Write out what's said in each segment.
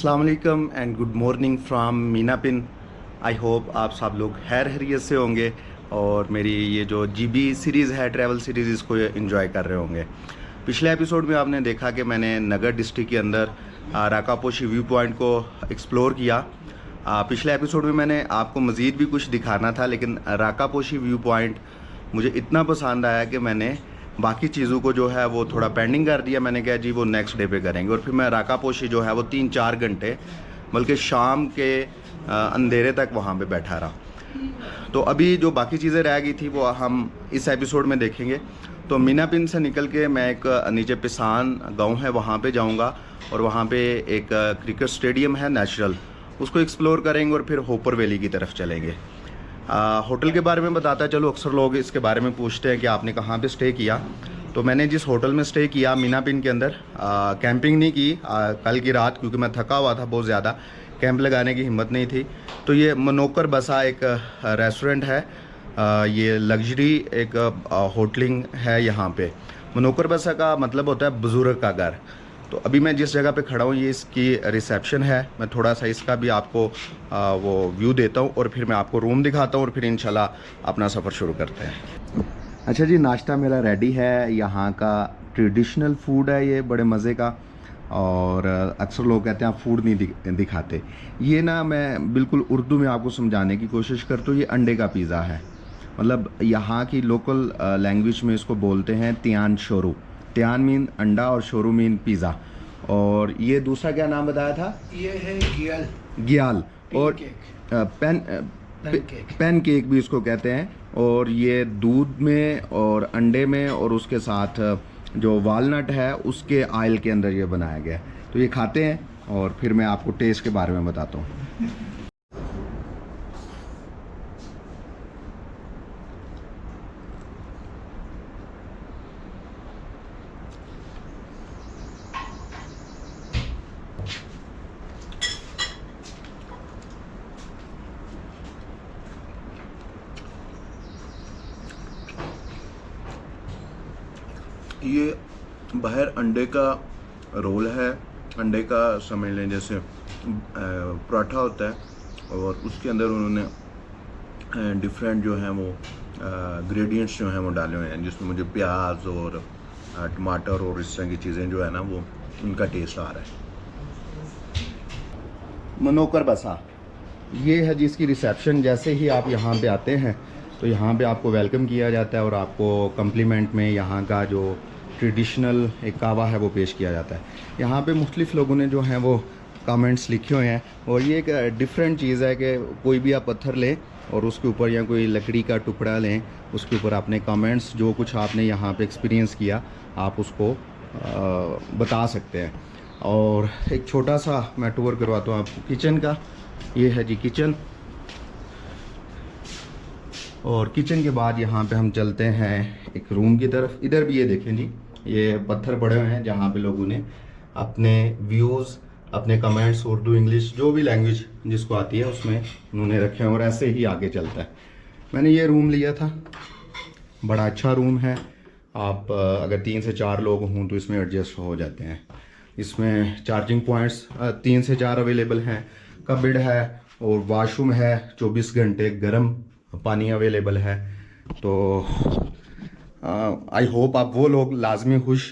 अस्सलाम वालेकुम and good morning from Meena pin. I hope आप सब लोग खैरियत से होंगे और मेरी ये जो जीबी सीरीज़ है, ट्रैवल सीरीज़, इसको एंजॉय कर रहे होंगे। पिछले एपिसोड में आपने देखा कि मैंने नगर डिस्ट्रिक्ट के अंदर राकापोशी व्यू पॉइंट को एक्सप्लोर किया। पिछले एपिसोड में मैंने आपको मज़ीद भी कुछ दिखाना था, लेकिन राकापोशी व्यू पॉइंट मुझे इतना पसंद आया कि मैंने बाकी चीज़ों को जो है वो थोड़ा पेंडिंग कर दिया। मैंने कहा जी वो नेक्स्ट डे पे करेंगे, और फिर मैं राकापोशी जो है वो 3-4 घंटे बल्कि शाम के अंधेरे तक वहाँ पे बैठा रहा। तो अभी जो बाकी चीज़ें रह गई थी वो हम इस एपिसोड में देखेंगे। तो मीना पिन से निकल के मैं एक नीचे पिसान गांव है वहाँ पे जाऊँगा, और वहाँ पे एक क्रिकेट स्टेडियम है नेचुरल, उसको एक्सप्लोर करेंगे और फिर होपर वैली की तरफ चलेंगे। होटल के बारे में बताता है, चलो अक्सर लोग इसके बारे में पूछते हैं कि आपने कहाँ पे स्टे किया। तो मैंने जिस होटल में स्टे किया मीना पिन के अंदर, कैंपिंग नहीं की कल की रात, क्योंकि मैं थका हुआ था बहुत ज़्यादा, कैंप लगाने की हिम्मत नहीं थी। तो ये मनोकर बसा एक रेस्टोरेंट है, ये लग्जरी एक होटलिंग है यहाँ पे। मनोकर बसा का मतलब होता है बुज़ुर्ग का घर। तो अभी मैं जिस जगह पे खड़ा हूँ ये इसकी रिसेप्शन है। मैं थोड़ा सा इसका भी आपको वो व्यू देता हूँ और फिर मैं आपको रूम दिखाता हूँ और फिर इंशाल्लाह अपना सफ़र शुरू करते हैं। अच्छा जी, नाश्ता मेरा रेडी है। यहाँ का ट्रेडिशनल फूड है ये, बड़े मज़े का। और अक्सर लोग कहते हैं आप फूड नहीं दिखाते। ये ना मैं बिल्कुल उर्दू में आपको समझाने की कोशिश करता हूँ। ये अंडे का पिज़्ज़ा है, मतलब यहाँ की लोकल लैंग्वेज में इसको बोलते हैं त्यान शोरू। त्यान मीन अंडा और शोरू मीन पिज़्ज़ा। और ये दूसरा क्या नाम बताया था? ये है गियाल। गियाल और पैन केक भी इसको कहते हैं। और ये दूध में और अंडे में और उसके साथ जो वालनट है उसके ऑयल के अंदर ये बनाया गया है। तो ये खाते हैं और फिर मैं आपको टेस्ट के बारे में बताता हूँ। ये बाहर अंडे का रोल है, अंडे का समझ लें जैसे पराठा होता है, और उसके अंदर उन्होंने डिफरेंट जो हैं वो ग्रेडियंट्स जो हैं वो डाले हुए हैं, जिसमें मुझे प्याज और टमाटर और इस तरह की चीज़ें जो है ना वो उनका टेस्ट आ रहा है। मनोकर बसा ये है जिसकी रिसेप्शन। जैसे ही आप यहाँ पे आते हैं तो यहाँ पे आपको वेलकम किया जाता है और आपको कम्प्लीमेंट में यहाँ का जो ट्रेडिशनल एक कहवा है वो पेश किया जाता है। यहाँ पे मुख्तलिफ़ लोगों ने जो हैं वो कमेंट्स लिखे हुए हैं, और ये एक डिफरेंट चीज़ है कि कोई भी आप पत्थर लें और उसके ऊपर या कोई लकड़ी का टुकड़ा लें, उसके ऊपर अपने कमेंट्स जो कुछ आपने यहाँ पे एक्सपीरियंस किया आप उसको बता सकते हैं। और एक छोटा सा मैं टूर करवाता हूँ आपको किचन का। ये है जी किचन, और किचन के बाद यहाँ पे हम चलते हैं एक रूम की तरफ। इधर भी ये देखें जी, ये पत्थर पड़े हुए हैं जहाँ पे लोगों ने अपने व्यूज़, अपने कमेंट्स, उर्दू इंग्लिश जो भी लैंग्वेज जिसको आती है उसमें उन्होंने रखे हैं, और ऐसे ही आगे चलता है। मैंने ये रूम लिया था, बड़ा अच्छा रूम है। आप अगर 3 से 4 लोग हों तो इसमें एडजस्ट हो जाते हैं। इसमें चार्जिंग पॉइंट्स 3 से 4 अवेलेबल हैं, कबर्ड है और वाशरूम है, 24 घंटे गर्म पानी अवेलेबल है। तो आई होप आप वो लोग लाजमी खुश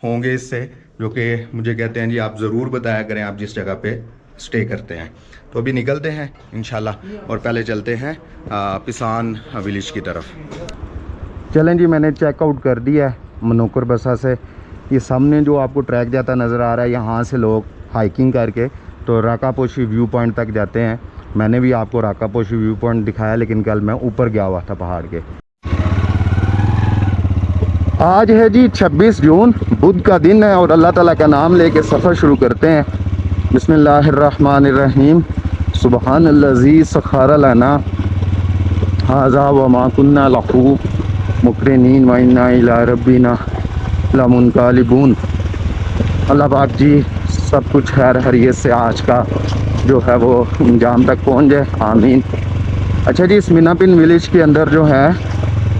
होंगे इससे, जो कि मुझे कहते हैं जी आप ज़रूर बताया करें आप जिस जगह पे स्टे करते हैं। तो अभी निकलते हैं इंशाल्लाह, और पहले चलते हैं पिसान विलेज की तरफ। चलें जी, मैंने चेकआउट कर दिया है मनोकर बसा से। ये सामने जो आपको ट्रैक जाता नज़र आ रहा है, यहाँ से लोग हाइकिंग करके तो राकापोशी व्यू पॉइंट तक जाते हैं। मैंने भी आपको राकापोशी व्यू पॉइंट दिखाया, लेकिन कल मैं ऊपर गया हुआ था पहाड़ के। आज है जी 26 जून, बुध का दिन है, और अल्लाह ताला का नाम लेके सफ़र शुरू करते हैं। बिस्मिल्लाहिर्रहमानिर्रहीम। सुबहानल्लज़ी सख़्खर लना हाज़ा व मा कुन्ना लहू मुक़रिनीन व इन्ना इला रब्बिना लमुनक़लिबून। अल्लाह पाक जी सब कुछ खैर खैरियत से आज का जो है वो अंजाम तक पहुंच जाए, आमीन। अच्छा जी, इस मीना पिन विलेज के अंदर जो है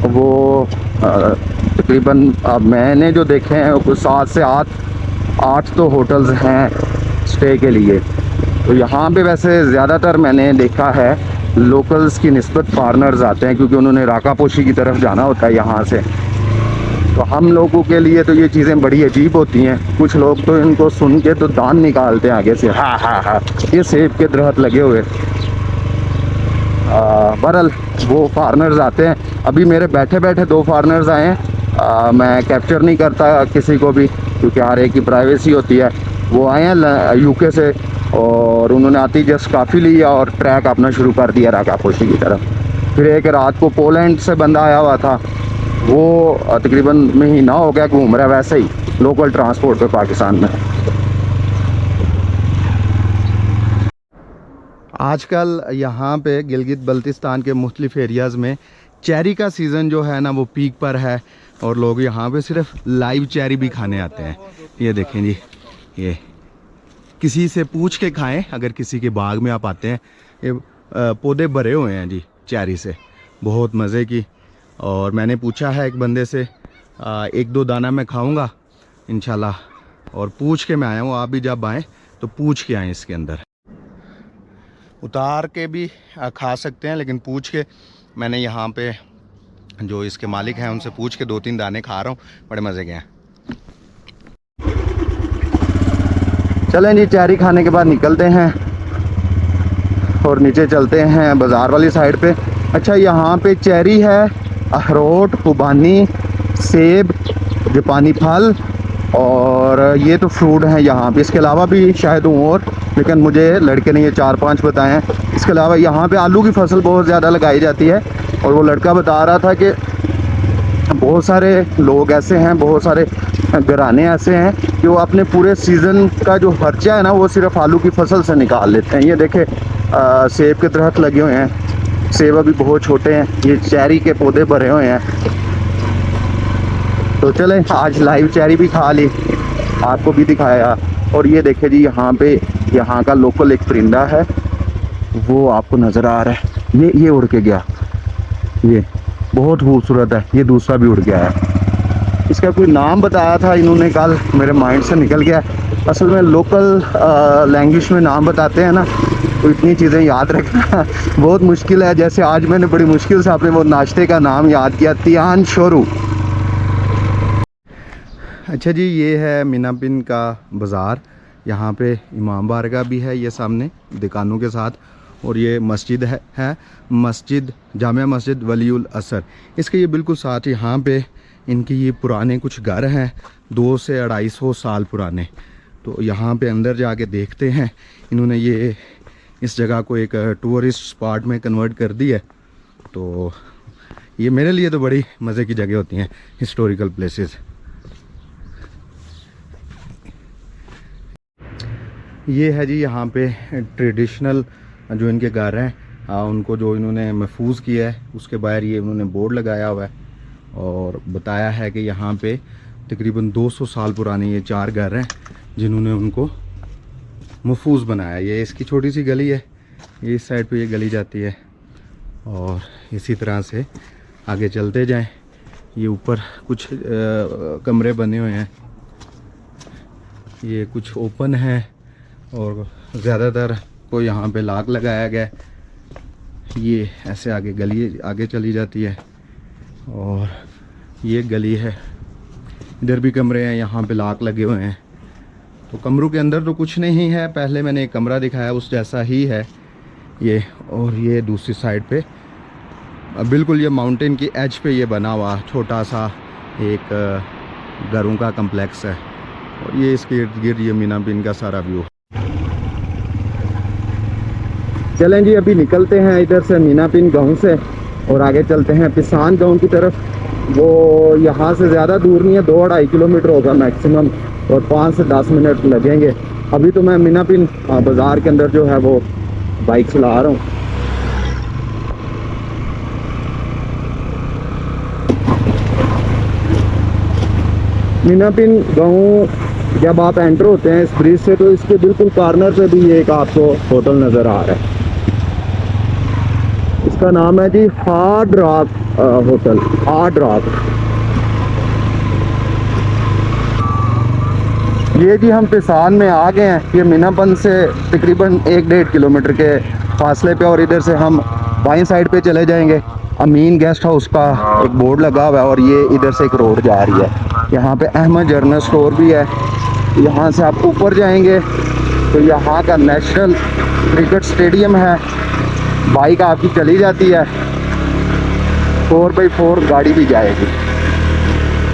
वो तकरीबन मैंने जो देखे हैं वो 7 से 8 तो होटल्स हैं स्टे के लिए। तो यहाँ पे वैसे ज़्यादातर मैंने देखा है लोकल्स की निस्बत फॉरनर्स आते हैं, क्योंकि उन्होंने राकापोशी की तरफ जाना होता है यहाँ से। तो हम लोगों के लिए तो ये चीज़ें बड़ी अजीब होती हैं। कुछ लोग तो इनको सुन के तो दांत निकालते हैं आगे से, हाँ हाँ हाँ, ये सेब के दरख्त लगे हुए। बहरहाल वो फॉरनर्स आते हैं। अभी मेरे बैठे बैठे 2 फॉरनर्स आए हैं। मैं कैप्चर नहीं करता किसी को भी, क्योंकि हर एक की प्राइवेसी होती है। वो आए हैं यूके से, और उन्होंने आती जस्ट काफ़ी लिया और ट्रैक अपना शुरू कर दिया राकापोशी की तरफ। फिर एक रात को पोलैंड से बंदा आया हुआ था, वो तकरीबन महीना हो गया घूम रहा है वैसे ही लोकल ट्रांसपोर्ट पे पाकिस्तान में। आजकल यहाँ पे गिलगित बल्तिस्तान के मुख्तलिफ एरियाज़ में चेरी का सीज़न जो है ना वो पीक पर है, और लोग यहाँ पे सिर्फ लाइव चेरी भी खाने आते हैं। ये देखें जी, ये किसी से पूछ के खाएं अगर किसी के बाग में आप आते हैं। ये पौधे भरे हुए हैं जी चेरी से, बहुत मज़े की। और मैंने पूछा है एक बंदे से, 1-2 दाना मैं खाऊंगा इंशाल्लाह, और पूछ के मैं आया हूँ। आप भी जब आएँ तो पूछ के आएँ। इसके अंदर उतार के भी खा सकते हैं, लेकिन पूछ के, मैंने यहाँ पे जो इसके मालिक हैं उनसे पूछ के 2-3 दाने खा रहा हूँ, बड़े मज़े के हैं। चलें जी, चेरी खाने के बाद निकलते हैं और नीचे चलते हैं बाज़ार वाली साइड पे। अच्छा, यहाँ पे चेरी है, अखरोट, खुबानी, सेब, जापानी फल, और ये तो फ्रूट हैं यहाँ पे। इसके अलावा भी शायद हूँ और, लेकिन मुझे लड़के ने ये 4-5 बताए हैं। इसके अलावा यहाँ पे आलू की फसल बहुत ज़्यादा लगाई जाती है, और वो लड़का बता रहा था कि बहुत सारे लोग ऐसे हैं, बहुत सारे घराने ऐसे हैं कि वो अपने पूरे सीज़न का जो खर्चा है ना वो सिर्फ आलू की फसल से निकाल लेते हैं। ये देखे सेब के दरख्त लगे हुए हैं, सेब अभी बहुत छोटे हैं, ये चेरी के पौधे भरे हुए हैं। तो चलें, आज लाइव चेरी भी खा ली, आपको भी दिखाया। और ये देखे जी, यहाँ पे यहाँ का लोकल एक परिंदा है, वो आपको नज़र आ रहा है। ये उड़ के गया, ये बहुत खूबसूरत है। ये दूसरा भी उड़ गया है। इसका कोई नाम बताया था इन्होंने कल, मेरे माइंड से निकल गया। असल में लोकल लैंग्वेज में नाम बताते हैं ना, तो इतनी चीज़ें याद रखना बहुत मुश्किल है। जैसे आज मैंने बड़ी मुश्किल से अपने वो नाश्ते का नाम याद किया, तियान शोरू। अच्छा जी, ये है मीनापिन का बाज़ार। यहाँ पे इमाम बारगाह भी है, ये सामने दुकानों के साथ, और ये मस्जिद है मस्जिद, जामिया मस्जिद वलीउल असर। इसके ये बिल्कुल साथ यहाँ पे इनकी ये पुराने कुछ घर हैं, 200 से 250 साल पुराने। तो यहाँ पे अंदर जाके देखते हैं। इन्होंने ये इस जगह को एक टूरिस्ट स्पॉट में कन्वर्ट कर दी है। तो ये मेरे लिए तो बड़ी मज़े की जगह होती हैं, हिस्टोरिकल प्लेसेस। ये है जी यहाँ पे ट्रेडिशनल जो इनके घर हैं उनको जो इन्होंने महफूज किया है, उसके बाहर ये उन्होंने बोर्ड लगाया हुआ है और बताया है कि यहाँ पे तकरीबन 200 साल पुराने ये 4 घर हैं जिन्होंने उनको महफूज बनाया। ये इसकी छोटी सी गली है, ये इस साइड पे ये गली जाती है, और इसी तरह से आगे चलते जाएं। ये ऊपर कुछ कमरे बने हुए हैं, ये कुछ ओपन है, और ज़्यादातर को यहाँ पे लॉक लगाया गया है। ये ऐसे आगे गली आगे चली जाती है, और ये गली है, इधर भी कमरे हैं, यहाँ पे लॉक लगे हुए हैं। तो कमरों के अंदर तो कुछ नहीं है, पहले मैंने एक कमरा दिखाया उस जैसा ही है ये। और ये दूसरी साइड पे बिल्कुल ये माउंटेन की एज पे ये बना हुआ छोटा सा एक घरों का कम्प्लेक्स है, और ये इसके इर्द गिर्द ये मीनापिन का सारा व्यू। चलें जी, अभी निकलते हैं इधर से मीनापिन गांव से और आगे चलते हैं पिसान गांव की तरफ। वो यहाँ से ज़्यादा दूर नहीं है, 2-2.5 किलोमीटर होगा मैक्सिमम, और 5 से 10 मिनट लगेंगे। अभी तो मैं मीनापिन बाज़ार के अंदर जो है वो बाइक चला रहा हूँ। मीनापिन गांव जब आप एंटर होते हैं इस ब्रिज से, तो इसके बिल्कुल कॉर्नर पे भी एक आपको होटल नज़र आ रहा है। इसका नाम है जी Hard Rock Hotel, Hard Rock. ये जी हम पिसान में आ गए हैं। ये मीनापन से तकरीबन 1-1.5 किलोमीटर के फासले पे, और इधर से हम बाईं साइड पे चले जाएंगे। अमीन गेस्ट हाउस का एक बोर्ड लगा हुआ है, और ये इधर से एक रोड जा रही है। यहाँ पे अहमद जर्नल स्टोर भी है। यहाँ से आप ऊपर जाएंगे तो यहाँ का नेशनल क्रिकेट स्टेडियम है। बाइक आपकी चली जाती है, 4x4 गाड़ी भी जाएगी।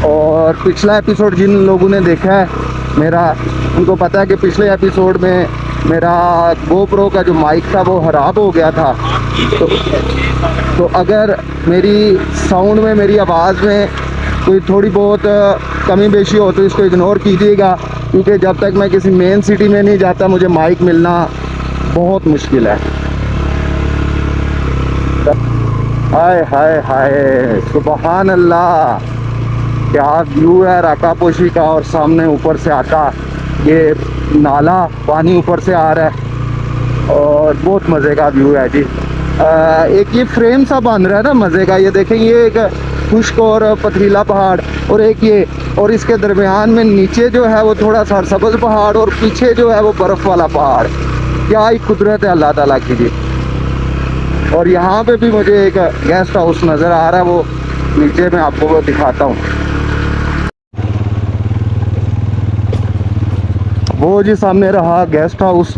और पिछला एपिसोड जिन लोगों ने देखा है मेरा, उनको पता है कि पिछले एपिसोड में मेरा GoPro का जो माइक था वो ख़राब हो गया था। तो अगर मेरी साउंड में, मेरी आवाज़ में कोई थोड़ी बहुत कमी बेशी हो तो इसको इग्नोर कीजिएगा, क्योंकि जब तक मैं किसी मेन सिटी में नहीं जाता मुझे माइक मिलना बहुत मुश्किल है। हाय हाय हाय, सुबहान अल्लाह, क्या व्यू है राकापोशी का। और सामने ऊपर से आता ये नाला, पानी ऊपर से आ रहा है, और बहुत मज़े का व्यू है जी। एक ये फ्रेम सा बन रहा है ना मज़े का। ये देखें, ये एक खुश्क और पथरीला पहाड़, और एक ये, और इसके दरमियान में नीचे जो है वो थोड़ा सरसब्ज़ पहाड़, और पीछे जो है वो बर्फ़ वाला पहाड़। क्या ही कुदरत है अल्लाह ताला की जी। और यहाँ पे भी मुझे एक गेस्ट हाउस नज़र आ रहा है, वो नीचे मैं आपको वो दिखाता हूँ। वो जी सामने रहा गेस्ट हाउस,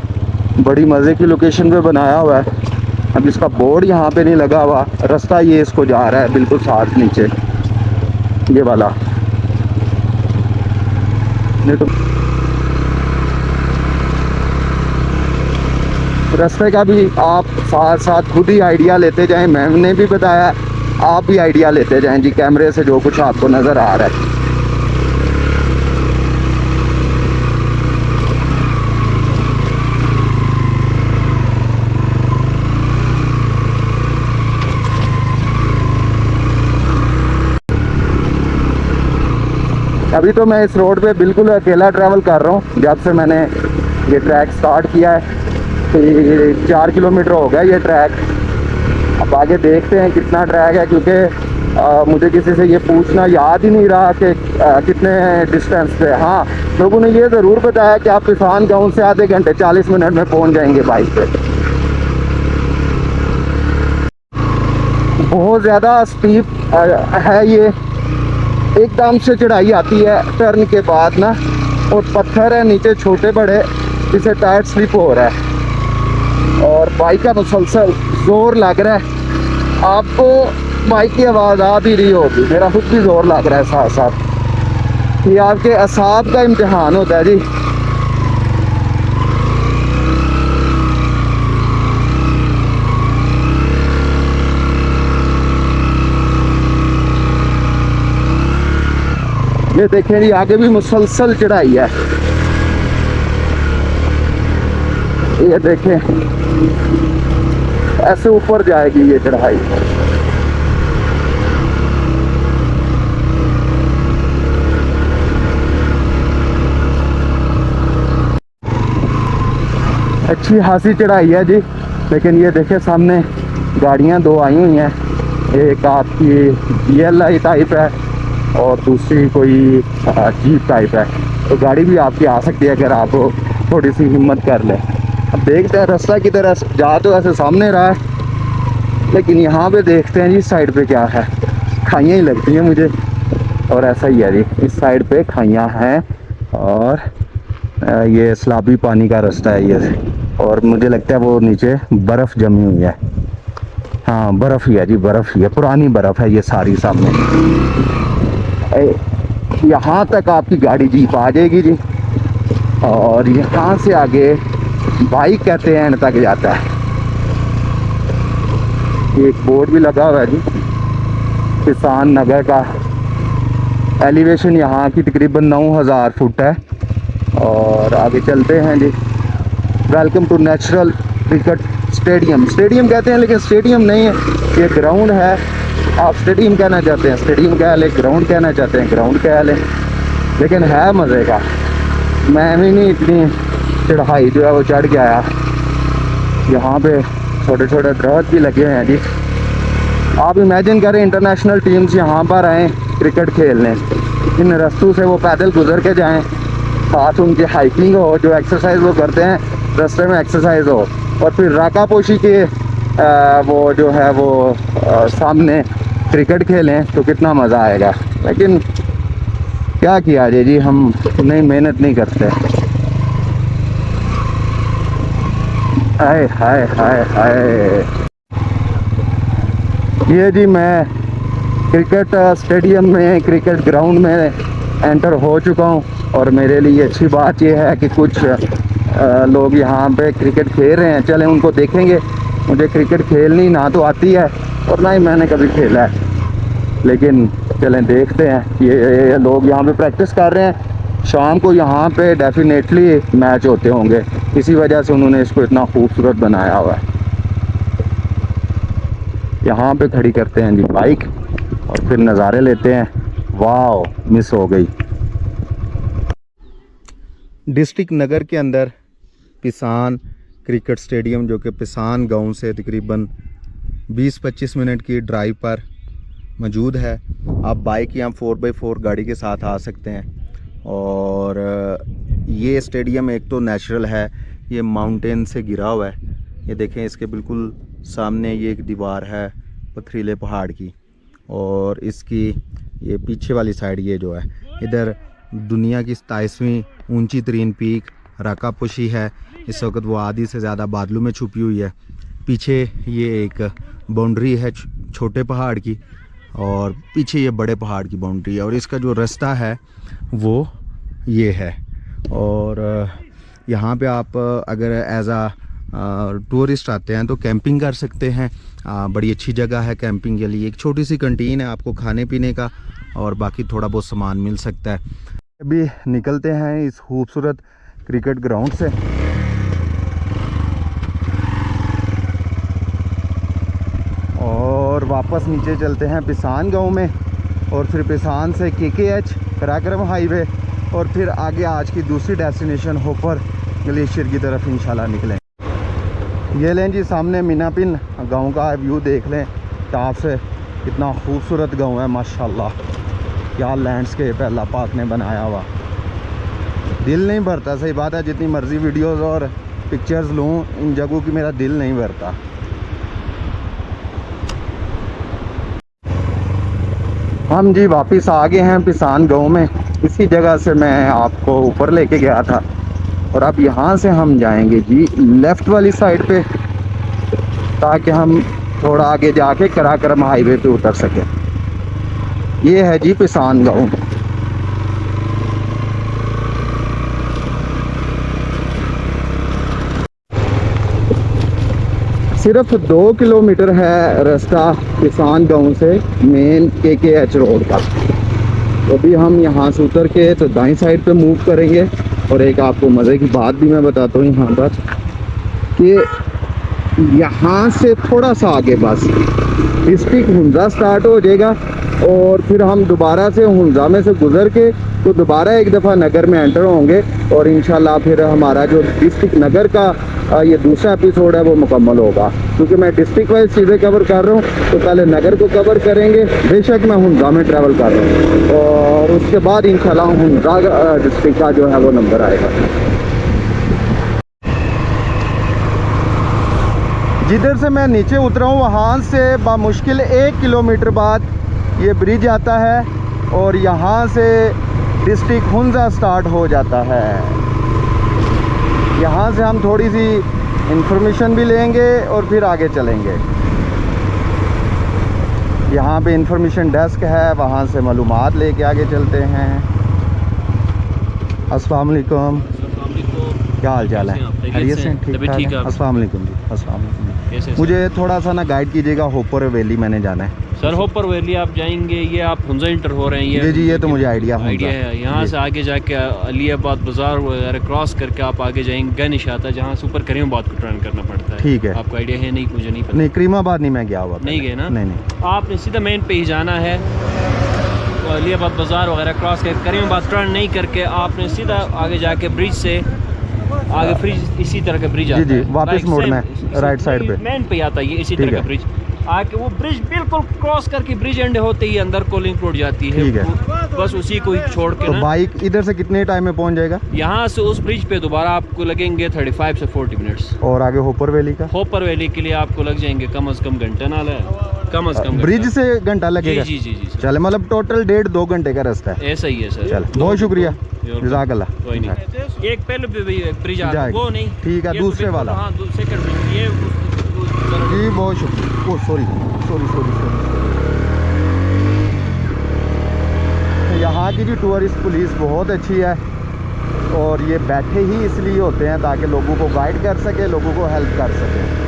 बड़ी मज़े की लोकेशन पे बनाया हुआ है। अब इसका बोर्ड यहाँ पे नहीं लगा हुआ, रास्ता ये इसको जा रहा है बिल्कुल साथ नीचे, ये वाला। नहीं तो रास्ते का भी आप साथ साथ खुद ही आइडिया लेते जाएं। मैंने भी बताया, आप भी आइडिया लेते जाएं जी कैमरे से जो कुछ आपको नज़र आ रहा है। अभी तो मैं इस रोड पे बिल्कुल अकेला ट्रैवल कर रहा हूँ। जब से मैंने ये ट्रैक स्टार्ट किया है तो ये 4 किलोमीटर हो गया ये ट्रैक। अब आगे देखते हैं कितना ट्रैक है, क्योंकि मुझे किसी से ये पूछना याद ही नहीं रहा कि कितने डिस्टेंस पे। हाँ, लोगों ने ये ज़रूर बताया कि आप किसान गाँव से आधे घंटे 40 मिनट में पहुँच जाएंगे बाइक पे। बहुत ज़्यादा स्टीप है ये, एकदम से चढ़ाई आती है टर्न के बाद ना, और पत्थर है नीचे छोटे बड़े, जिसे टायर स्लिप हो रहा है, और बाइक का मुसलसल जोर लग रहा है। आपको बाइक की आवाज़ आ भी रही होगी, मेरा खुद भी जोर लग रहा है साथ साथ। ये आपके असाब का इम्तिहान होता है जी। ये देखें जी, आगे भी मुसलसल चढ़ाई है। ये देखें, ऐसे ऊपर जाएगी ये चढ़ाई। अच्छी खासी चढ़ाई है जी, लेकिन ये देखें सामने गाड़ियां दो आई हुई हैं। एक आपकी DLI टाइप है और दूसरी कोई जीप टाइप है। तो गाड़ी भी आपकी आ सकती है अगर आप थोड़ी सी हिम्मत कर लें। अब देखते हैं रास्ता की तरह जा तो ऐसे सामने रहा है, लेकिन यहाँ पे देखते हैं जी साइड पे क्या है। खाइयाँ ही लगती हैं मुझे, और ऐसा ही है जी, इस साइड पे खाइयाँ हैं, और ये सलाबी पानी का रास्ता है ये, और मुझे लगता है वो नीचे बर्फ़ जमी हुई है। हाँ, बर्फ़ ही है जी, बर्फ़ ही है, पुरानी बर्फ़ है ये सारी सामने। यहाँ तक आपकी गाड़ी जीप आ जाएगी जी, और यहाँ से आगे बाइक कहते हैं एंड तक जाता है। एक बोर्ड भी लगा हुआ है जी, किसान नगर का। एलिवेशन यहाँ की तकरीबन 9000 फुट है। और आगे चलते हैं जी। Welcome to natural cricket stadium. Stadium कहते हैं लेकिन स्टेडियम नहीं है, ये ग्राउंड है। आप स्टेडियम कहना चाहते हैं स्टेडियम कह लें, ग्राउंड कहना चाहते हैं ग्राउंड कह लें, लेकिन है मज़े का। मैं भी नहीं इतनी चढ़ाई जो है वो चढ़ के आया। यहाँ पे छोटे छोटे दरख्त भी लगे हैं जी। आप इमेजिन करें इंटरनेशनल टीम्स यहाँ पर आएँ क्रिकेट खेलने, इन रास्तों से वो पैदल गुजर के जाएं, साथ उनकी हाइकिंग हो, जो एक्सरसाइज वो करते हैं रास्ते में एक्सरसाइज हो, और फिर राका पोशी के वो जो है वो सामने क्रिकेट खेलें तो कितना मज़ा आएगा। लेकिन क्या किया जाए जी, हम नहीं मेहनत नहीं करते। हाय हाय हाय हाय। ये जी मैं क्रिकेट स्टेडियम में, क्रिकेट ग्राउंड में एंटर हो चुका हूँ, और मेरे लिए अच्छी बात यह है कि कुछ लोग यहाँ पे क्रिकेट खेल रहे हैं। चलें उनको देखेंगे। मुझे क्रिकेट खेलनी ना तो आती है और ना ही मैंने कभी खेला है, लेकिन चलें देखते हैं। ये लोग यहाँ पे प्रैक्टिस कर रहे हैं। शाम को यहाँ पे डेफिनेटली मैच होते होंगे, इसी वजह से उन्होंने इसको इतना खूबसूरत बनाया हुआ है। यहाँ पे खड़ी करते हैं जी बाइक और फिर नज़ारे लेते हैं। वाह, मिस हो गई। डिस्ट्रिक्ट नगर के अंदर पिसान क्रिकेट स्टेडियम, जो कि पिसान गांव से तकरीबन 20-25 मिनट की ड्राइव पर मौजूद है। आप बाइक या 4x4 गाड़ी के साथ आ सकते हैं। और ये स्टेडियम एक तो नेचुरल है, ये माउंटेन से घिरा हुआ है। ये देखें, इसके बिल्कुल सामने ये एक दीवार है पथरीले पहाड़ की, और इसकी ये पीछे वाली साइड ये जो है, इधर दुनिया की 27वीं ऊंची तरीन पीक राका पोशी है। इस वक्त वो आधी से ज़्यादा बादलों में छुपी हुई है। पीछे ये एक बाउंड्री है छोटे पहाड़ की, और पीछे ये बड़े पहाड़ की बाउंड्री है, और इसका जो रास्ता है वो ये है। और यहाँ पे आप अगर एज आ टूरिस्ट आते हैं तो कैंपिंग कर सकते हैं। बड़ी अच्छी जगह है कैंपिंग के लिए। एक छोटी सी कैंटीन है आपको खाने पीने का, और बाकी थोड़ा बहुत सामान मिल सकता है। अभी निकलते हैं इस खूबसूरत क्रिकेट ग्राउंड से। और वापस नीचे चलते हैं पिसान गांव में, और फिर पिसान से KKH पराक्रम हाईवे, और फिर आगे आज की दूसरी डेस्टिनेशन होपर ग्लेशियर की तरफ इंशाल्लाह निकलें। ये लें जी सामने मीनापिन गांव का व्यू देख लें टॉप से। कितना खूबसूरत गांव है माशाल्लाह। क्या लैंडस्केप है अल्लाह पाक ने बनाया हुआ। दिल नहीं भरता, सही बात है, जितनी मर्ज़ी वीडियोस और पिक्चर्स लूँ इन जगहों की, मेरा दिल नहीं भरता। हम जी वापस आ गए हैं पिसान गांव में। इसी जगह से मैं आपको ऊपर लेके गया था, और अब यहाँ से हम जाएंगे जी लेफ़्ट वाली साइड पे, ताकि हम थोड़ा आगे जाके कराक्रम हाईवे पे उतर सकें। ये है जी पिसान गांव। सिर्फ 2 किलोमीटर है रास्ता पिसान गांव से मेन KKH रोड का। तो अभी हम यहाँ से उतर के तो दाईं साइड पे मूव करेंगे। और एक आपको मज़े की बात भी मैं बताता हूँ यहाँ पर, कि यहाँ से थोड़ा सा आगे बस डिस्ट्रिक्ट हुंजा स्टार्ट हो जाएगा, और फिर हम दोबारा से हुंजा में से गुजर के तो दोबारा एक दफ़ा नगर में एंटर होंगे, और इंशाल्लाह फिर हमारा जो डिस्ट्रिक्ट नगर का ये दूसरा एपिसोड है वो मुकम्मल होगा। क्योंकि मैं डिस्ट्रिक्ट वाइज चीज़ें कवर कर रहा हूँ, तो पहले नगर को कवर करेंगे। बेशक मैं हुंजा में ट्रैवल कर रहा हूँ, और उसके बाद इंशाल्लाह हुंजा डिस्ट्रिक्ट का जो है वो नंबर आएगा। जिधर से मैं नीचे उतरा हूँ वहाँ से बामुश्किल 1 किलोमीटर बाद ये ब्रिज आता है, और यहाँ से डिस्ट्रिक्ट हुंजा स्टार्ट हो जाता है। यहाँ से हम थोड़ी सी इंफॉर्मेशन भी लेंगे और फिर आगे चलेंगे। यहाँ पे इंफॉर्मेशन डेस्क है, वहाँ से मालूमात लेके आगे चलते हैं। अस्सलाम वालेकुम, क्या हाल चाल है? खैरियत से? ठीक ठाक। अस्सलाम वालेकुम जी। अस्सलाम वालेकुम। मुझे थोड़ा सा ना गाइड कीजिएगा, होपर वैली मैंने जाना है। सर होपर वैली आप जाएंगे, ये आप हुंजा इंटर हो रहे हैं। जी ये तो मुझे आइडिया है। यहाँ से आगे जाके अलीबाद बाजार वगैरह क्रॉस करके आप आगे जाएंगे गनिश आता है, जहाँ से ऊपर करीमाबाद को टर्न करना पड़ता है। ठीक है, आपको आइडिया है? नहीं, मुझे नहीं पता। नहीं, करीमाबाद नहीं मैं गया हुआ। नहीं गए ना? नहीं। आपने सीधा मेन पे ही जाना है। अलीबाद बाजार वगैरह क्रॉस करके करीमाबाद टर्न नहीं करके आपने सीधा आगे जाके ब्रिज से आगे ब्रिज इसी तरह का ब्रिज जी, आता जी, है वापस Like मोड़ना same, है, राइट साइड पे। मेन पे आता है ये इसी ठीक तरह का है। ब्रिज आके वो ब्रिज बिल्कुल क्रॉस करके ब्रिज एंड होते ही अंदर कोलिंग रोड जाती है। ठीक है। वो बस उसी को ही छोड़ के तो ना बाइक इधर से कितने टाइम में पहुंच जाएगा? यहाँ से उस ब्रिज पे दोबारा आपको लगेंगे 35 से 40 मिनट्स। और आगे होपर वैली का? होपर वैली के लिए आपको लग जाएंगे कम से कम घंटा ना कम से कम ब्रिज घंटा। से घंटा जी लगेगा? जी जी जी सर। चले, मतलब टोटल 1.5-2 घंटे का रास्ता है। ऐसा ही है सर। चल, बहुत शुक्रिया, जज़ाकल्लाह। कोई नहीं। एक पहले भी ब्रिज आ रहा है, वो नहीं ठीक है, ये तो दूसरे बिल्कुल, वाला। हाँ सेकंड ब्रिज ये जी बहुत शुक्रिया। ओ सॉरी सॉरी सॉरी सॉरी। यहाँ की जी टूरिस्ट पुलिस बहुत अच्छी है और ये बैठे ही इसलिए होते हैं ताकि लोगों को गाइड कर सके, लोगों को हेल्प कर सके।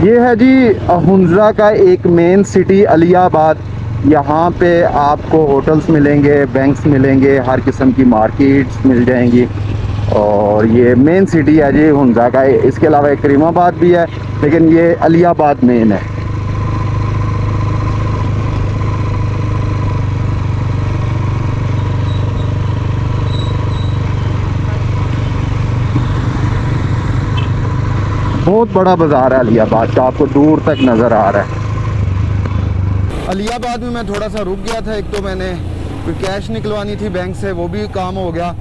ये है जी हुंजा का एक मेन सिटी अलियाबाद। यहाँ पे आपको होटल्स मिलेंगे, बैंक्स मिलेंगे, हर किस्म की मार्केट्स मिल जाएंगी और ये मेन सिटी है जी हुंजा का। इसके अलावा एक करीमाबाद भी है लेकिन ये अलियाबाद मेन है। बहुत बड़ा बाज़ार है अलियाबाद का, आपको दूर तक नज़र आ रहा है। अलियाबाद में मैं थोड़ा सा रुक गया था। एक तो मैंने कोई कैश निकलवानी थी बैंक से, वो भी काम हो गया।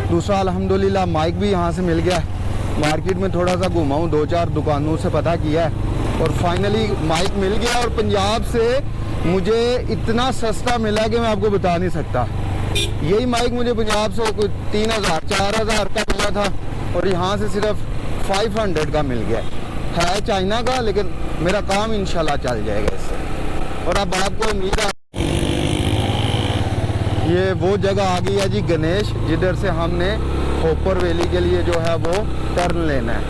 दूसरा अल्हम्दुलिल्लाह माइक भी यहाँ से मिल गया। मार्केट में थोड़ा सा घुमा हूँ, 2-4 दुकानों से पता किया है और फाइनली माइक मिल गया। और पंजाब से मुझे इतना सस्ता मिला कि मैं आपको बता नहीं सकता। यही माइक मुझे पंजाब से कोई 3000-4000 का मिला था और यहाँ से सिर्फ 500 का मिल गया है। चाइना का, लेकिन मेरा काम इंशाल्लाह चल जाएगा इससे। और अब आपको उम्मीद है ये वो जगह आ गई है जी गणेश, जिधर से हमने होपर वैली के लिए जो है वो टर्न लेना है।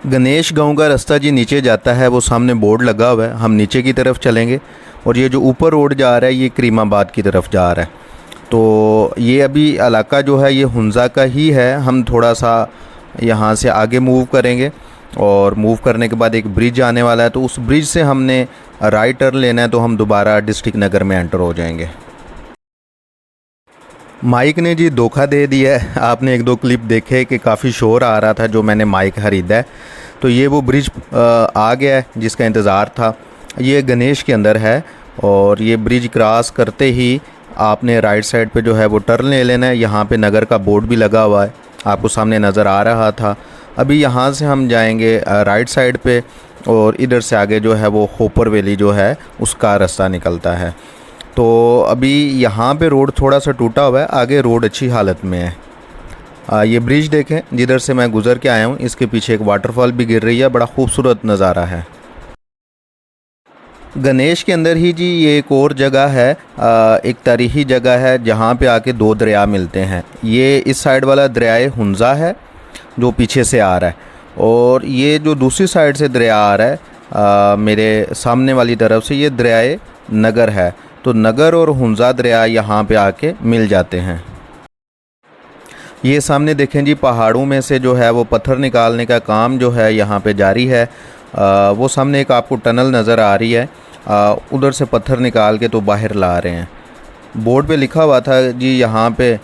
गणेश गांव का रास्ता जी नीचे जाता है, वो सामने बोर्ड लगा हुआ है। हम नीचे की तरफ चलेंगे और ये जो ऊपर रोड जा रहा है ये करीमाबाद की तरफ जा रहा है। तो ये अभी इलाका जो है ये हुंजा का ही है। हम थोड़ा सा यहाँ से आगे मूव करेंगे और मूव करने के बाद एक ब्रिज आने वाला है, तो उस ब्रिज से हमने राइट टर्न लेना है, तो हम दोबारा डिस्ट्रिक्ट नगर में एंटर हो जाएंगे। माइक ने जी धोखा दे दिया है। आपने 1-2 क्लिप देखे कि काफ़ी शोर आ रहा था जो मैंने माइक ख़रीदा है। तो ये वो ब्रिज आ गया है जिसका इंतज़ार था। ये गणेश के अंदर है और ये ब्रिज क्रॉस करते ही आपने राइट साइड पे जो है वो टर्न ले लेना है। यहाँ पे नगर का बोर्ड भी लगा हुआ है, आपको सामने नज़र आ रहा था। अभी यहाँ से हम जाएंगे राइट साइड पे और इधर से आगे जो है वो होपर वैली जो है उसका रास्ता निकलता है। तो अभी यहाँ पे रोड थोड़ा सा टूटा हुआ है, आगे रोड अच्छी हालत में है। ये ब्रिज देखें जिधर से मैं गुज़र के आया हूँ, इसके पीछे एक वाटरफॉल भी गिर रही है। बड़ा खूबसूरत नज़ारा है। गणेश के अंदर ही जी ये एक और जगह है, एक तारीखी जगह है जहाँ पे आके 2 दरिया मिलते हैं। ये इस साइड वाला दरिया हुंजा है जो पीछे से आ रहा है और ये जो दूसरी साइड से दरिया आ रहा है मेरे सामने वाली तरफ से, ये दरिया नगर है। तो नगर और हुंजा दरिया यहाँ पे आके मिल जाते हैं। ये सामने देखें जी पहाड़ों में से जो है वो पत्थर निकालने का काम जो है यहाँ पे जारी है। वो सामने एक आपको टनल नज़र आ रही है, उधर से पत्थर निकाल के तो बाहर ला रहे हैं। बोर्ड पे लिखा हुआ था जी यहाँ पे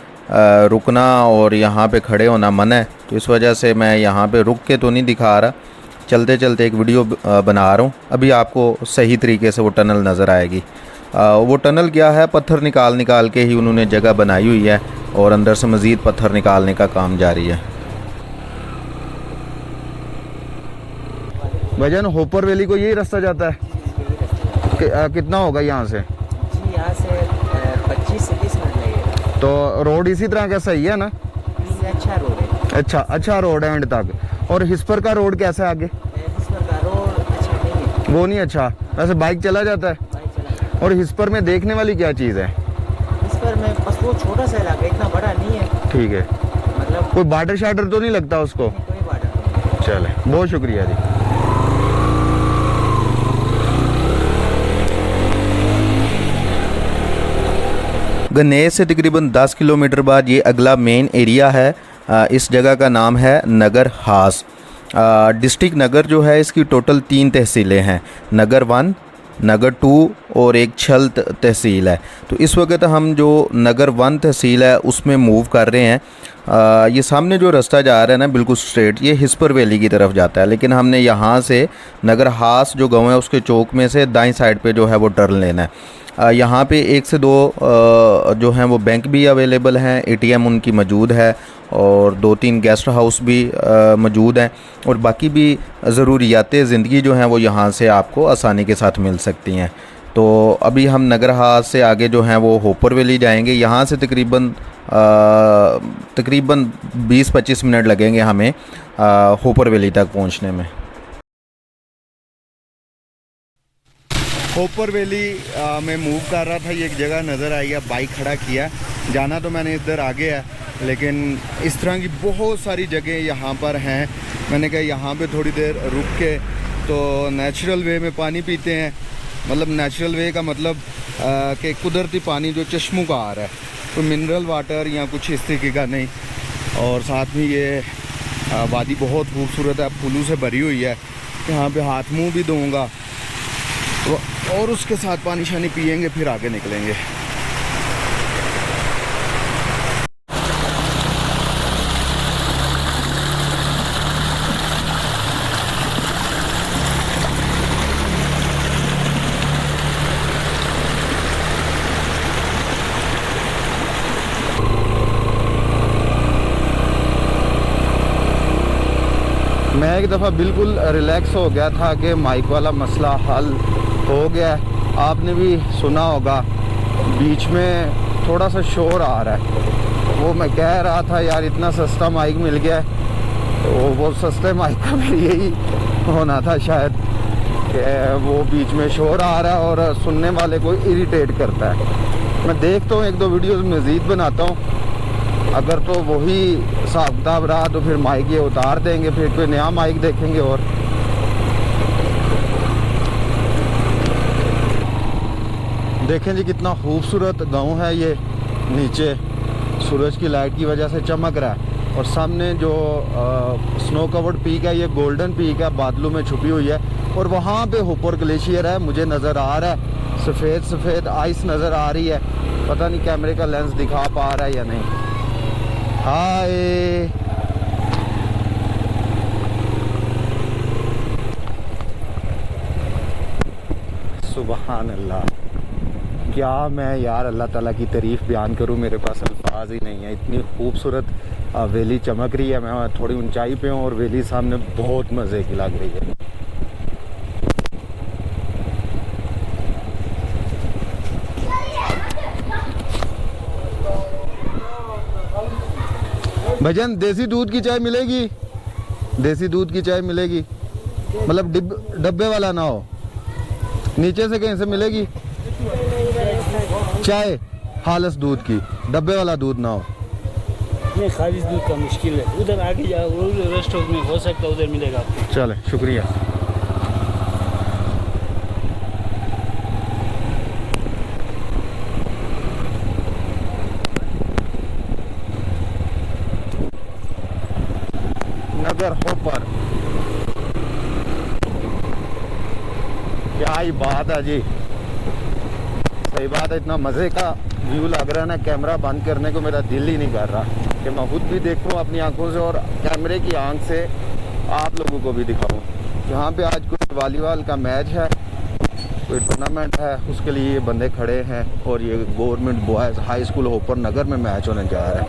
रुकना और यहाँ पे खड़े होना मना है, तो इस वजह से मैं यहाँ पे रुक के तो नहीं दिखा रहा, चलते चलते एक वीडियो बना रहा हूँ। अभी आपको सही तरीके से वो टनल नज़र आएगी। वो टनल क्या है, पत्थर निकाल के ही उन्होंने जगह बनाई हुई है और अंदर से मज़ीद पत्थर निकालने का काम जारी है। भजन होपर वैली को यही रास्ता जाता है? कितना होगा यहाँ से? जी यहाँ से 25 से 30 मिनट लगेगा। तो रोड इसी तरह का सही है ना? ये अच्छा रोड है। अच्छा रोड है एंड तक। और हिस्पर का रोड कैसा है आगे? हिस्पर का रोड अच्छा नहीं है। वो नहीं अच्छा, वैसे बाइक चला जाता है। बाइक चला। और हिस्पर में देखने वाली क्या चीज़ है? हिस्पर में बस वो छोटा सा इलाका, इतना बड़ा नहीं है। ठीक है। मतलब कोई बार्डर शार्डर तो नहीं लगता उसको? कोई बार्डर नहीं। चले, बहुत शुक्रिया जी। गनेश से तकरीबन 10 किलोमीटर बाद ये अगला मेन एरिया है। इस जगह का नाम है नगर हास। डिस्ट्रिक्ट नगर जो है इसकी टोटल 3 तहसीलें हैं, नगर 1, नगर 2 और एक छल तहसील है। तो इस वक्त हम जो नगर 1 तहसील है उसमें मूव कर रहे हैं। ये सामने जो रास्ता जा रहा है ना बिल्कुल स्ट्रेट, ये हिस्पर वैली की तरफ जाता है, लेकिन हमने यहाँ से नगर हास जो गाँव है उसके चौक में से दाईं साइड पे जो है वो टर्न लेना है। यहाँ पे 1 से 2 जो हैं वो बैंक भी अवेलेबल हैं, ATM उनकी मौजूद है और 2-3 गेस्ट हाउस भी मौजूद हैं और बाकी भी ज़रूरियात ज़िंदगी जो हैं वो यहाँ से आपको आसानी के साथ मिल सकती हैं। तो अभी हम नगर हास से आगे जो हैं वो होपर वैली जाएंगे। यहाँ से तकरीबन 20-25 मिनट लगेंगे हमें होपर वैली तक पहुँचने में। होपर वैली में मूव कर रहा था, ये एक जगह नज़र आई है, बाइक खड़ा किया। जाना तो मैंने इधर आगे है, लेकिन इस तरह की बहुत सारी जगह यहाँ पर हैं। मैंने कहा यहाँ पे थोड़ी देर रुक के तो नेचुरल वे में पानी पीते हैं। मतलब नेचुरल वे का मतलब कि कुदरती पानी जो चश्मों का आ रहा है, तो मिनरल वाटर या कुछ इस तरीके का नहीं। और साथ में ये वादी बहुत खूबसूरत है, फूलों से भरी हुई है। यहाँ पे हाथ मुंह भी धोऊंगा तो और उसके साथ पानी शानी पियेंगे, फिर आगे निकलेंगे। मैं एक दफ़ा बिल्कुल रिलैक्स हो गया था कि माइक वाला मसला हल हो गया। आपने भी सुना होगा बीच में थोड़ा सा शोर आ रहा है, वो मैं कह रहा था यार इतना सस्ता माइक मिल गया है। तो वो सस्ते माइक का भी यही होना था शायद कि वो बीच में शोर आ रहा है और सुनने वाले को इरिटेट करता है। मैं देखता हूँ 1-2 वीडियोस मज़ीद बनाता हूँ, अगर तो वही हिसाब किताब रहा तो फिर माइक ये उतार देंगे, फिर कोई नया माइक देखेंगे। और देखें जी कितना खूबसूरत गांव है ये, नीचे सूरज की लाइट की वजह से चमक रहा है और सामने जो स्नो कवर्ड पीक है ये गोल्डन पीक है, बादलों में छुपी हुई है। और वहाँ पे होपर ग्लेशियर है, मुझे नज़र आ रहा है सफ़ेद सफ़ेद आइस नज़र आ रही है। पता नहीं कैमरे का लेंस दिखा पा रहा है या नहीं। हाय, सुबहान अल्लाह, क्या मैं यार अल्लाह ताला की तारीफ़ बयान करूं, मेरे पास अल्फाज ही नहीं है। इतनी खूबसूरत वैली चमक रही है। मैं थोड़ी ऊंचाई पे हूँ और वैली सामने बहुत मज़े की लग रही है। भजन देसी दूध की चाय मिलेगी? देसी दूध की चाय मिलेगी, मतलब डब्बे वाला ना हो, नीचे से कहीं से मिलेगी चाय खालिस दूध की, डब्बे वाला दूध ना हो। नहीं, खालिस दूध का मुश्किल है, उधर आगे जाओ, रेस्ट हाउस में हो सकता है उधर मिलेगा आपको। चले, शुक्रिया। नगर होपर, क्या ही बात है जी, सही बात है। इतना मज़े का व्यू लग रहा है ना, कैमरा बंद करने को मेरा दिल ही नहीं कर रहा कि मैं खुद भी देखूं अपनी आंखों से और कैमरे की आंख से आप लोगों को भी दिखाऊं। यहाँ पे आज कोई वॉलीबॉल का मैच है, कोई टूर्नामेंट है, उसके लिए ये बंदे खड़े हैं और ये government boys high school Hopar Nagar में मैच होने जा रहा है।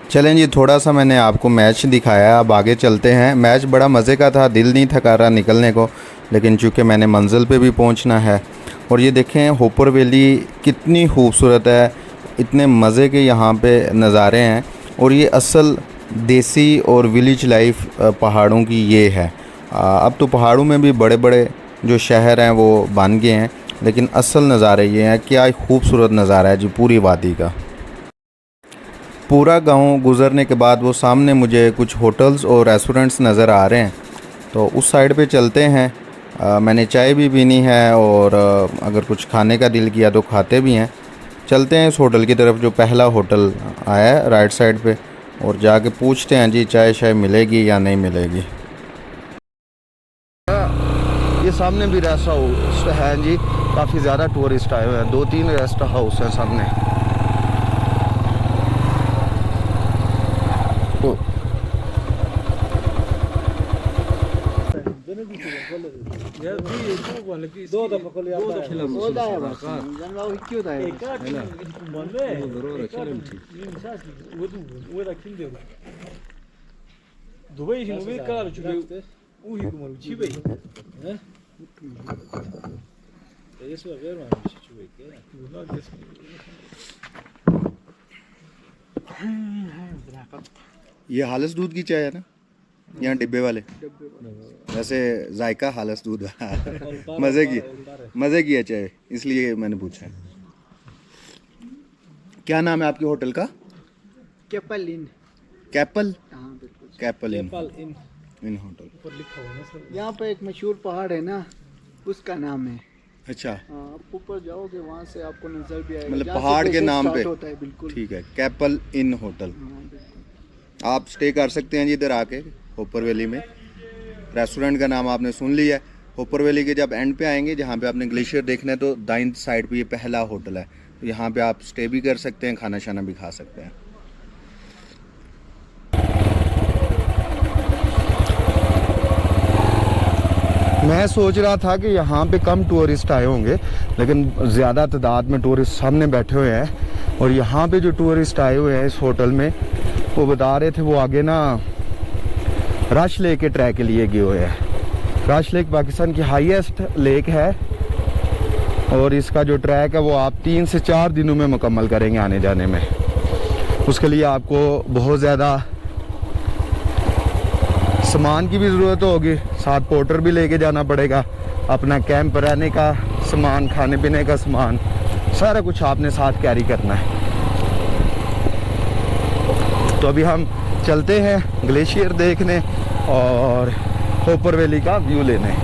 चलें जी, थोड़ा सा मैंने आपको मैच दिखाया, अब आगे चलते हैं। मैच बड़ा मज़े का था, दिल नहीं थका रहा निकलने को, लेकिन चूँकि मैंने मंजिल पे भी पहुंचना है। और ये देखें होपर वैली कितनी खूबसूरत है, इतने मज़े के यहाँ पे नज़ारे हैं। और ये असल देसी और विलेज लाइफ पहाड़ों की ये है। अब तो पहाड़ों में भी बड़े बड़े जो शहर हैं वो बन गए हैं, लेकिन असल नज़ारे ये हैं। क्या खूबसूरत नज़ारा है जी पूरी वादी का। पूरा गांव गुज़रने के बाद वो सामने मुझे कुछ होटल्स और रेस्टोरेंट्स नज़र आ रहे हैं, तो उस साइड पे चलते हैं। मैंने चाय भी पीनी है और अगर कुछ खाने का दिल किया तो खाते भी हैं। चलते हैं इस होटल की तरफ, जो पहला होटल आया है राइट साइड पे, और जाके पूछते हैं जी चाय शाय मिलेगी या नहीं मिलेगी। ये सामने भी रेस्ट हाउस है जी, काफ़ी ज़्यादा टूरिस्ट आए हुए हैं, 2-3 रेस्ट हाउस हैं सामने। ये हालस दूध की चाय है ना, यहाँ डिब्बे वाले? वैसे जायका हालस दूध मज़े की है चाय, इसलिए मैंने पूछा। क्या नाम है आपके होटल का? कैपल इन। कैपल? हाँ बिल्कुल, कैपल इन इन होटल। यहाँ पे एक मशहूर पहाड़ है ना, उसका नाम है। अच्छा, हाँ, आप ऊपर जाओगे वहाँ से आपको नजर भी आएगा, मतलब जहाँ से पहाड़ के पैसे नाम स्टार्ट पे? होता है, बिल्कुल। ठीक है, कैपल इन होटल। हाँ, बिल्कुल। आप स्टे कर सकते हैं जी इधर आके होपर वैली में। रेस्टोरेंट का नाम आपने सुन लिया है। होपर वैली के जब एंड पे आएंगे, जहाँ पे आपने ग्लेशियर देखना है, तो दाईं साइड पे ये पहला होटल है, तो यहाँ पे आप स्टे भी कर सकते हैं, खाना शाना भी खा सकते हैं। मैं सोच रहा था कि यहाँ पे कम टूरिस्ट आए होंगे, लेकिन ज़्यादा तादाद में टूरिस्ट सामने बैठे हुए हैं। और यहाँ पे जो टूरिस्ट आए हुए हैं इस होटल में, वो बता रहे थे वो आगे ना रश लेक के ट्रैक के लिए गए हुए हैं। रश लेक पाकिस्तान की हाईएस्ट लेक है, और इसका जो ट्रैक है वो आप 3 से 4 दिनों में मुकम्मल करेंगे आने जाने में। उसके लिए आपको बहुत ज़्यादा सामान की भी ज़रूरत होगी, साथ पोर्टर भी लेके जाना पड़ेगा, अपना कैंप रहने का सामान, खाने पीने का सामान, सारा कुछ आपने साथ कैरी करना है। तो अभी हम चलते हैं ग्लेशियर देखने और होपर वैली का व्यू लेने।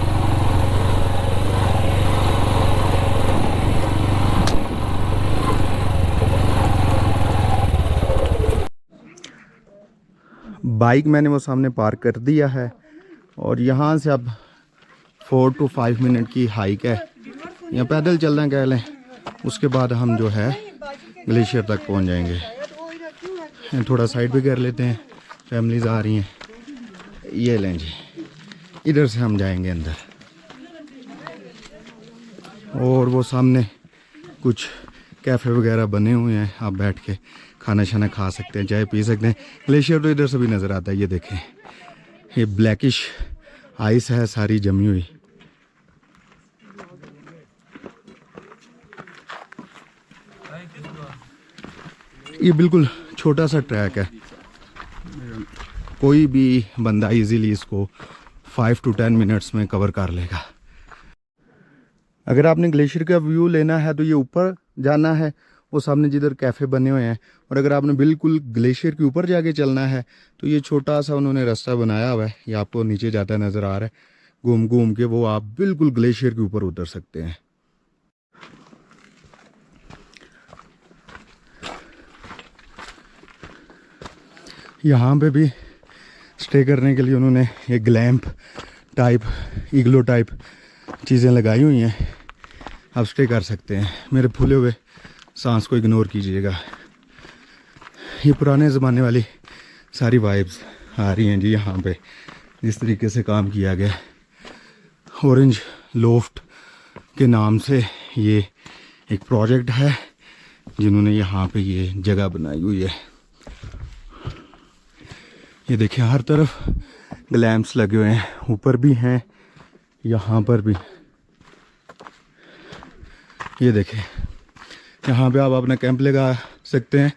बाइक मैंने वो सामने पार्क कर दिया है, और यहाँ से अब 4 to 5 मिनट की हाइक है, या पैदल चलना कह लें। उसके बाद हम जो है ग्लेशियर तक पहुँच जाएंगे। थोड़ा साइड भी कर लेते हैं, फैमिलीज आ रही हैं। ये लें जी, इधर से हम जाएंगे अंदर, और वो सामने कुछ कैफ़े वगैरह बने हुए हैं, आप बैठ के खाना शाना खा सकते हैं, चाय पी सकते हैं। ग्लेशियर तो इधर से भी नज़र आता है, ये देखें, ये ब्लैकिश आइस है सारी जमी हुई। ये बिल्कुल छोटा सा ट्रैक है, कोई भी बंदा इजीली इसको 5 to 10 मिनट्स में कवर कर लेगा। अगर आपने ग्लेशियर का व्यू लेना है तो ये ऊपर जाना है, वो सामने जिधर कैफ़े बने हुए हैं। और अगर आपने बिल्कुल ग्लेशियर के ऊपर जाके चलना है तो ये छोटा सा उन्होंने रास्ता बनाया हुआ है, ये आपको नीचे जाता नज़र आ रहा है, घूम घूम के वो आप बिल्कुल ग्लेशियर के ऊपर उतर सकते हैं। यहाँ पे भी स्टे करने के लिए उन्होंने ये ग्लैम्प टाइप, इग्लो टाइप चीज़ें लगाई हुई हैं, आप स्टे कर सकते हैं। मेरे फूले हुए सांस को इग्नोर कीजिएगा। ये पुराने ज़माने वाली सारी वाइब्स आ रही हैं जी यहाँ पे, जिस तरीके से काम किया गया। ऑरेंज लोफ्ट के नाम से ये एक प्रोजेक्ट है जिन्होंने यहाँ पे ये जगह बनाई हुई है। ये देखिए हर तरफ ग्लैम्प्स लगे हुए हैं, ऊपर भी हैं, यहाँ पर भी। ये देखिए यहाँ पे आप अपना कैंप लगा सकते हैं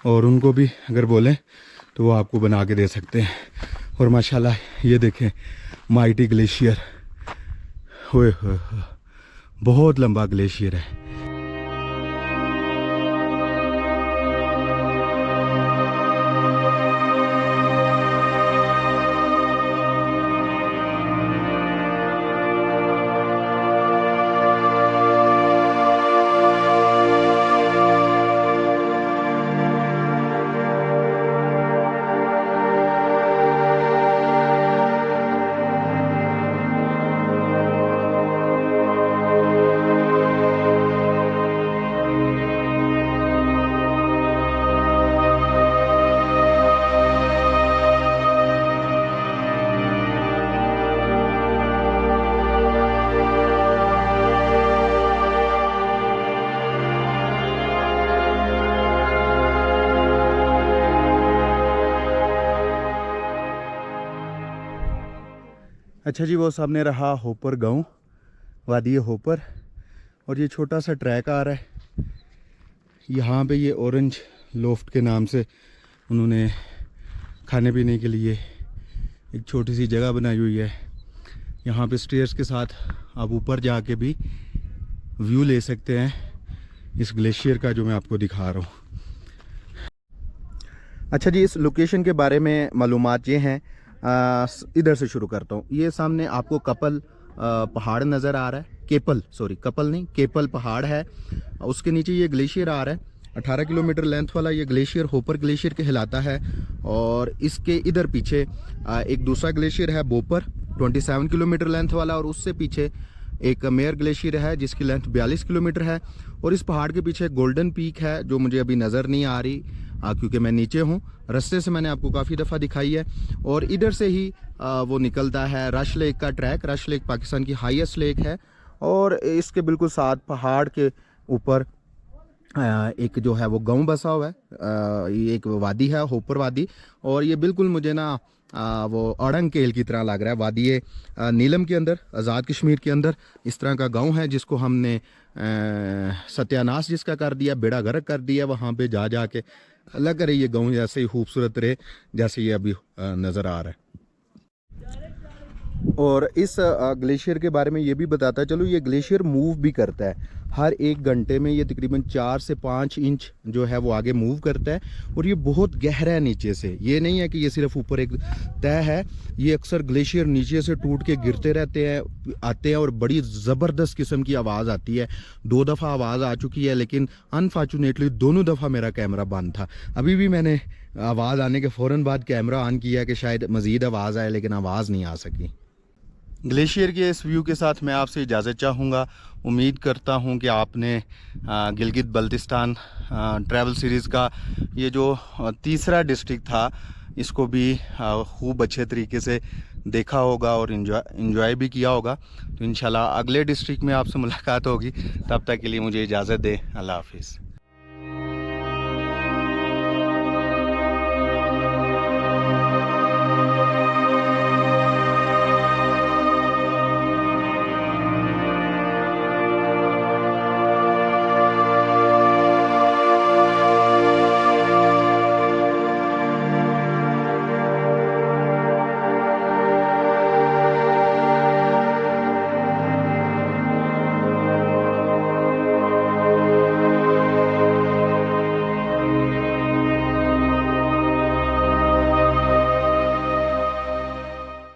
और उनको भी अगर बोलें तो वो आपको बना के दे सकते हैं। और माशाल्लाह ये देखें माइटी ग्लेशियर, होए होए होए, बहुत लंबा ग्लेशियर है। अच्छा जी, वो सामने रहा होपर गांव, वादी होपर, और ये छोटा सा ट्रैक आ रहा है। यहाँ पे ये ऑरेंज लोफ्ट के नाम से उन्होंने खाने पीने के लिए एक छोटी सी जगह बनाई हुई है। यहाँ पे स्टेयर्स के साथ आप ऊपर जाके भी व्यू ले सकते हैं इस ग्लेशियर का जो मैं आपको दिखा रहा हूँ। अच्छा जी, इस लोकेशन के बारे में मालूमात ये हैं, इधर से शुरू करता हूँ। ये सामने आपको कपल पहाड़ नज़र आ रहा है, केपल पहाड़ है। उसके नीचे ये ग्लेशियर आ रहा है, 18 किलोमीटर लेंथ वाला ये ग्लेशियर होपर ग्लेशियर कहलाता है। और इसके इधर पीछे एक दूसरा ग्लेशियर है बोपर, 27 किलोमीटर लेंथ वाला, और उससे पीछे एक मेयर ग्लेशियर है जिसकी लेंथ 42 किलोमीटर है। और इस पहाड़ के पीछे गोल्डन पीक है जो मुझे अभी नज़र नहीं आ रही क्योंकि मैं नीचे हूँ। रास्ते से मैंने आपको काफ़ी दफ़ा दिखाई है। और इधर से ही वो निकलता है रश लेक का ट्रैक। रश लेक पाकिस्तान की हाईएस्ट लेक है और इसके बिल्कुल साथ पहाड़ के ऊपर एक जो है वो गांव बसा हुआ है। ये एक वादी है, होपर वादी, और ये बिल्कुल मुझे ना वो अड़ंगकेल की तरह लग रहा है। वादी नीलम के अंदर, आज़ाद कश्मीर के अंदर इस तरह का गांव है जिसको हमने सत्यानाश जिसका कर दिया, बेड़ा गर्क कर दिया। वहाँ पे जा के अल्लाह करे ये गांव जैसे ही खूबसूरत रहे जैसे ये अभी नज़र आ रहा है। और इस ग्लेशियर के बारे में ये भी बताता है, चलो ये ग्लेशियर मूव भी करता है। हर 1 घंटे में ये तकरीबन 4 से 5 इंच जो है वो आगे मूव करता है। और ये बहुत गहरा है नीचे से, ये नहीं है कि ये सिर्फ ऊपर एक तय है। ये अक्सर ग्लेशियर नीचे से टूट के गिरते रहते हैं, आते हैं और बड़ी ज़बरदस्त किस्म की आवाज़ आती है। 2 दफ़ा आवाज़ आ चुकी है, लेकिन अनफॉर्चुनेटली दोनों दफ़ा मेरा कैमरा बंद था। अभी भी मैंने आवाज़ आने के फ़ौरन बाद कैमरा ऑन किया कि शायद मज़ीद आवाज़ आए, लेकिन आवाज़ नहीं आ सकी। ग्लेशियर के इस व्यू के साथ मैं आपसे इजाज़त चाहूँगा। उम्मीद करता हूँ कि आपने गिलगित बल्तिस्तान ट्रैवल सीरीज़ का ये जो तीसरा डिस्ट्रिक्ट था इसको भी खूब अच्छे तरीके से देखा होगा और इन्जॉय भी किया होगा। तो इंशाल्लाह अगले डिस्ट्रिक्ट में आपसे मुलाकात होगी। तब तक के लिए मुझे इजाज़त दें। अल्लाह हाफिज़।